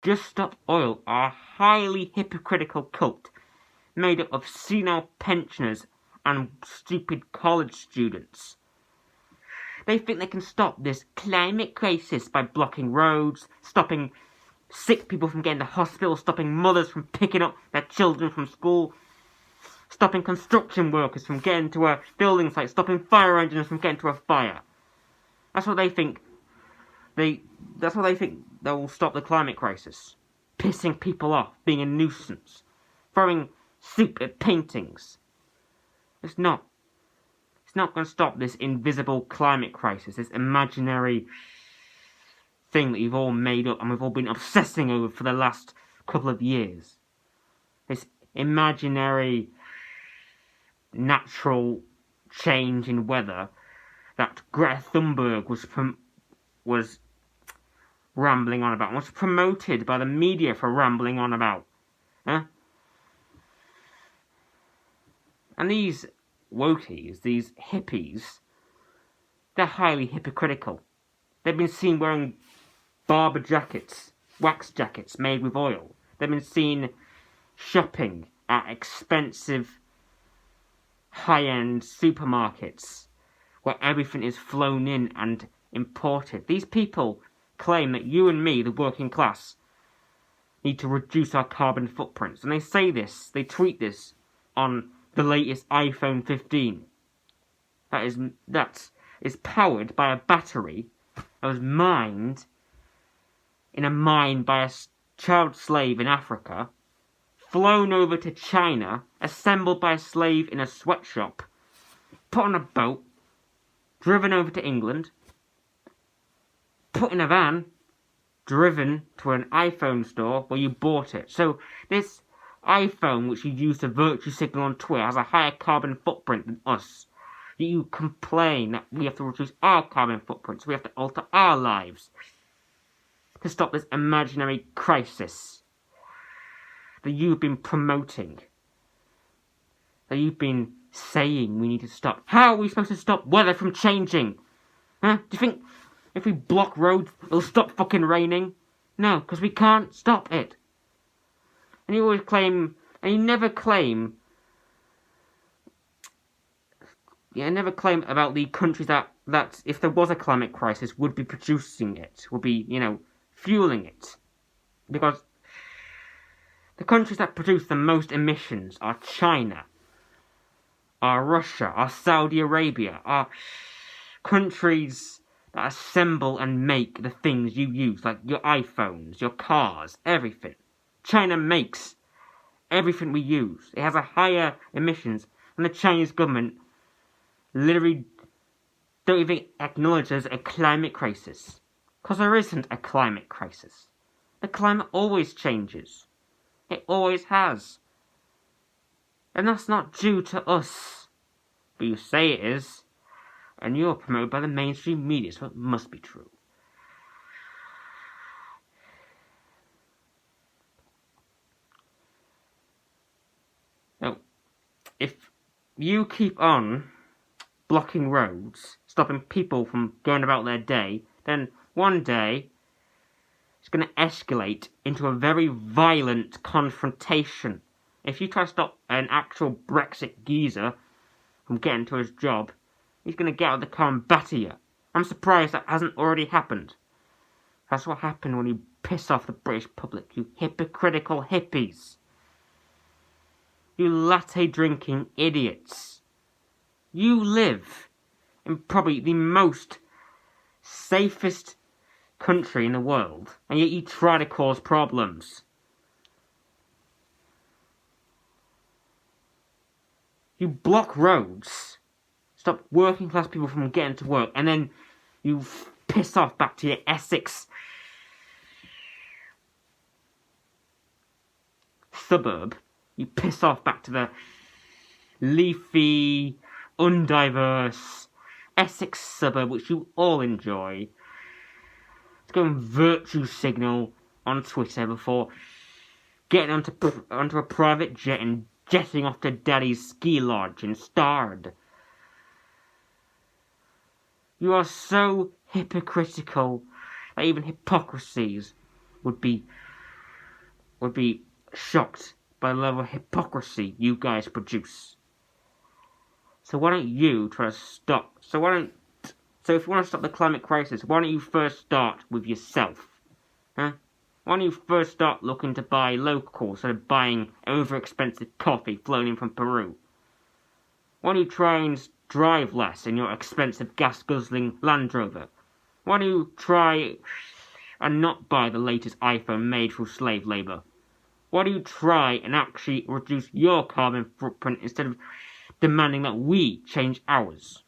Just Stop Oil are a highly hypocritical cult made up of senile pensioners and stupid college students. They think they can stop this climate crisis by blocking roads, stopping sick people from getting to hospital, stopping mothers from picking up their children from school, stopping construction workers from getting to a building site, stopping fire engines from getting to a fire. That's what they think. That's what they think that will stop the climate crisis. Pissing people off, being a nuisance, throwing soup at paintings. It's not. It's not going to stop this invisible climate crisis, this imaginary thing that you've all made up and we've all been obsessing over for the last couple of years. This imaginary natural change in weather that Greta Thunberg was rambling on about and was promoted by the media for rambling on about. Huh? And these wokies, these hippies, they're highly hypocritical. They've been seen wearing barber jackets, wax jackets made with oil. They've been seen shopping at expensive, high-end supermarkets where everything is flown in and imported. These people claim that you and me, the working class, need to reduce our carbon footprints. And they say this, they tweet this on the latest iPhone 15. That is powered by a battery that was mined in a mine by a child slave in Africa, flown over to China, assembled by a slave in a sweatshop, put on a boat, driven over to England, put in a van, driven to an iPhone store where you bought it. So this iPhone, which you use to virtue signal on Twitter, has a higher carbon footprint than us. You complain that we have to reduce our carbon footprint, so we have to alter our lives to stop this imaginary crisis that you've been promoting, that you've been saying we need to stop. How are we supposed to stop weather from changing? Huh? Do you think if we block roads, it'll stop fucking raining? No, because we can't stop it. And you always claim, and you never claim about the countries that if there was a climate crisis would be producing it, would be, fueling it. Because the countries that produce the most emissions are China, are Russia, are Saudi Arabia, are countries that assemble and make the things you use, like your iPhones, your cars, everything. China makes everything we use. It has a higher emissions, and the Chinese government literally don't even acknowledge there's a climate crisis. Because there isn't a climate crisis. The climate always changes. It always has. And that's not due to us. But you say it is, and you're promoted by the mainstream media, so it must be true. Now, if you keep on blocking roads, stopping people from going about their day, then one day it's going to escalate into a very violent confrontation. If you try to stop an actual Brexit geezer from getting to his job, he's going to get out of the car and batter you. I'm surprised that hasn't already happened. That's what happened when you piss off the British public, you hypocritical hippies. You latte-drinking idiots. You live in probably the most safest country in the world, and yet you try to cause problems. You block roads, stop working class people from getting to work, and then you piss off back to your Essex suburb. You piss off back to the leafy, undiverse Essex suburb, which you all enjoy. To go and virtue signal on Twitter before getting onto a private jet and jetting off to Daddy's ski lodge in Stard. You are so hypocritical that even hypocrisies would be would be shocked by the level of hypocrisy you guys produce. So why don't you try to stop? So if you want to stop the climate crisis, why don't you first start with yourself? Huh? Why don't you first start looking to buy local instead of buying over-expensive coffee flown in from Peru? Why don't you try and drive less in your expensive gas-guzzling Land Rover? Why don't you try and not buy the latest iPhone made through slave labour? Why don't you try and actually reduce your carbon footprint instead of demanding that we change ours?